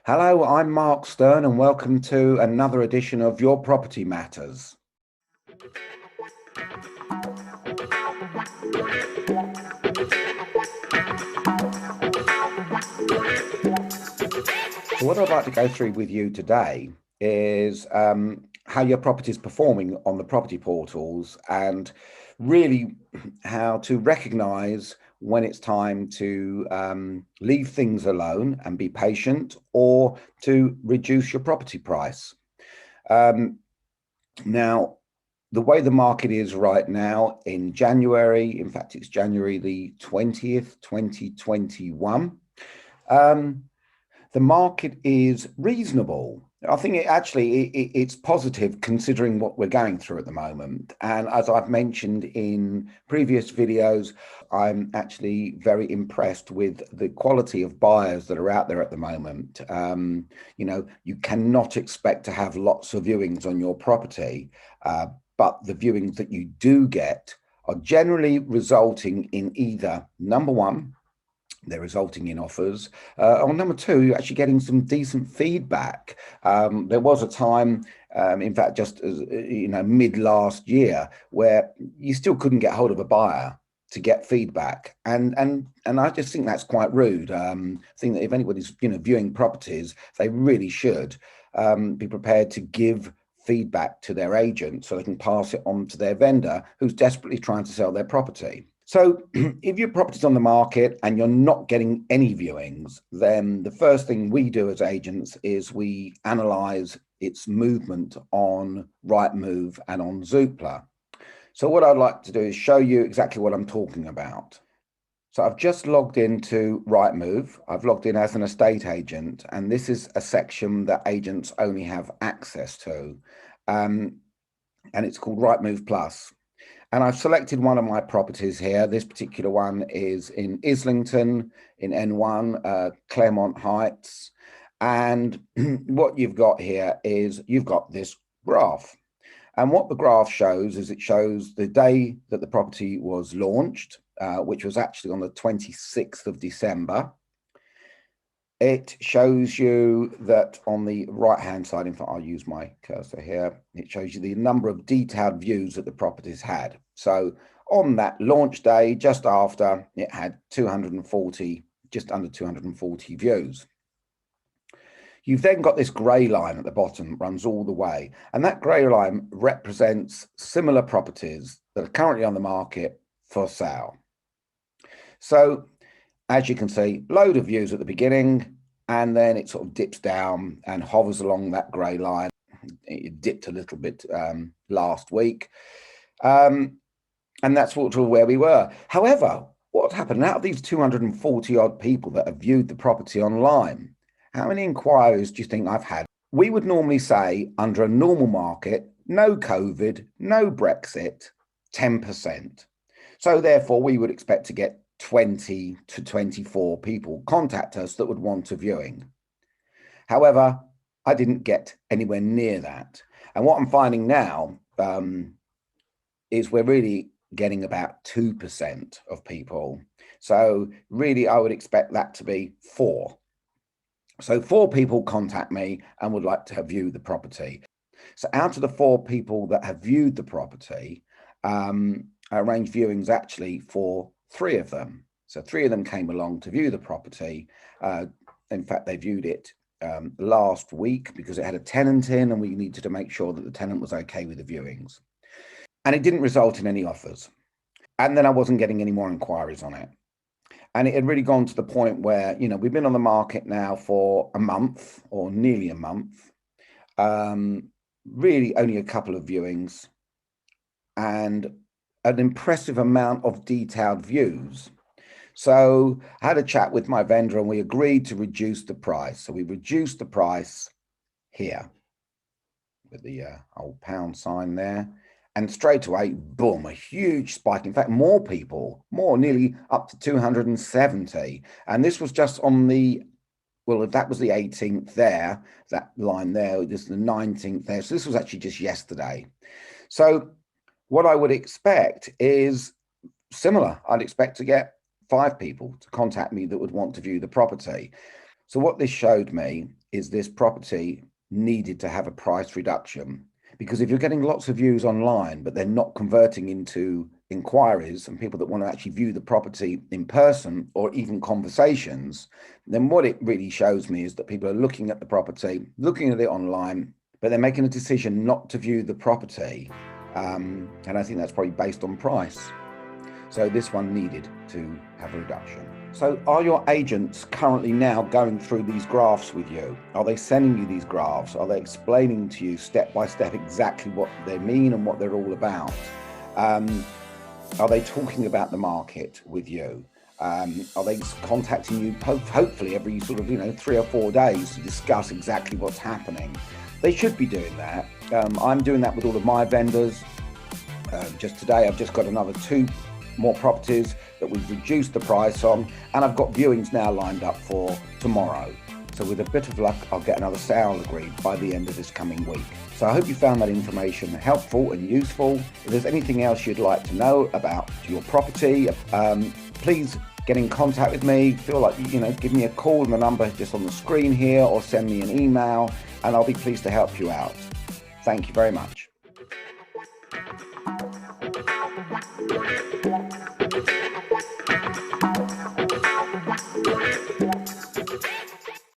Hello, I'm Mark Stern and welcome to another edition of Your Property Matters. So what I'd like to go through with you today is how your property is performing on the property portals and really how to recognise when it's time to leave things alone and be patient or to reduce your property price. Now, the way the market is right now in January, in fact, it's January the 20th, 2021, the market is reasonable. I think it's positive considering what we're going through at the moment. And as I've mentioned in previous videos, I'm actually very impressed with the quality of buyers that are out there at the moment. You cannot expect to have lots of viewings on your property, but the viewings that you do get are generally resulting in either, number one, they're resulting in offers, or number two, you're actually getting some decent feedback. There was a time, in fact, just as mid last year, where you still couldn't get hold of a buyer to get feedback, and I just think that's quite rude. I think that if anybody's viewing properties, they really should be prepared to give feedback to their agent so they can pass it on to their vendor who's desperately trying to sell their property. So if your property's on the market and you're not getting any viewings, then the first thing we do as agents is we analyse its movement on Rightmove and on Zoopla. So what I'd like to do is show you exactly what I'm talking about. So I've just logged into Rightmove. I've logged in as an estate agent, and this is a section that agents only have access to. And it's called Rightmove Plus. And I've selected one of my properties here. This particular one is in Islington, in N1, Claremont Heights. And what you've got here is you've got this graph. And what the graph shows is it shows the day that the property was launched, which was actually on the 26th of December. It shows you that on the right-hand side, in fact, I'll use my cursor here, it shows you the number of detailed views that the property's had. So on that launch day, just after, it had 240, just under 240 views. You've then got this grey line at the bottom that runs all the way, and that grey line represents similar properties that are currently on the market for sale. So as you can see, load of views at the beginning, and then it sort of dips down and hovers along that grey line. It dipped a little bit last week. And that's sort of where we were. However, what happened out of these 240 odd people that have viewed the property online? How many inquiries do you think I've had? We would normally say under a normal market, no COVID, no Brexit, 10%. So therefore we would expect to get 20 to 24 people contact us that would want a viewing. However, I didn't get anywhere near that. And what I'm finding now is we're really getting about 2% of people. So really, I would expect that to be 4. So 4 people contact me and would like to have viewed the property. So out of the 4 people that have viewed the property, I arranged viewings actually for 3 of them. So 3 of them came along to view the property. In fact, they viewed it last week because it had a tenant in, and we needed to make sure that the tenant was okay with the viewings. And it didn't result in any offers. And then I wasn't getting any more inquiries on it. And it had really gone to the point where, we've been on the market now for a month or nearly a month. Really only a couple of viewings and an impressive amount of detailed views. So I had a chat with my vendor and we agreed to reduce the price. So we reduced the price here with the old pound sign there. And straight away, boom, a huge spike. In fact, more people, nearly up to 270. And this was just on well, that was the 18th there, that line there, this is the 19th there. So this was actually just yesterday. So what I would expect is similar. I'd expect to get 5 people to contact me that would want to view the property. So what this showed me is this property needed to have a price reduction, because if you're getting lots of views online, but they're not converting into inquiries and people that want to actually view the property in person or even conversations, then what it really shows me is that people are looking at the property, looking at it online, but they're making a decision not to view the property. And I think that's probably based on price. So this one needed to have a reduction. So are your agents currently now going through these graphs with you? Are they sending you these graphs? Are they explaining to you step by step exactly what they mean and what they're all about? Are they talking about the market with you? Are they contacting you hopefully every sort of 3 or 4 days to discuss exactly what's happening? They should be doing that. I'm doing that with all of my vendors. Just today I've just got another 2 more properties that we've reduced the price on, and I've got viewings now lined up for tomorrow. So with a bit of luck, I'll get another sale agreed by the end of this coming week. So I hope you found that information helpful and useful. If there's anything else you'd like to know about your property, please get in contact with me. Feel like, give me a call on the number just on the screen here, or send me an email, and I'll be pleased to help you out. Thank you very much.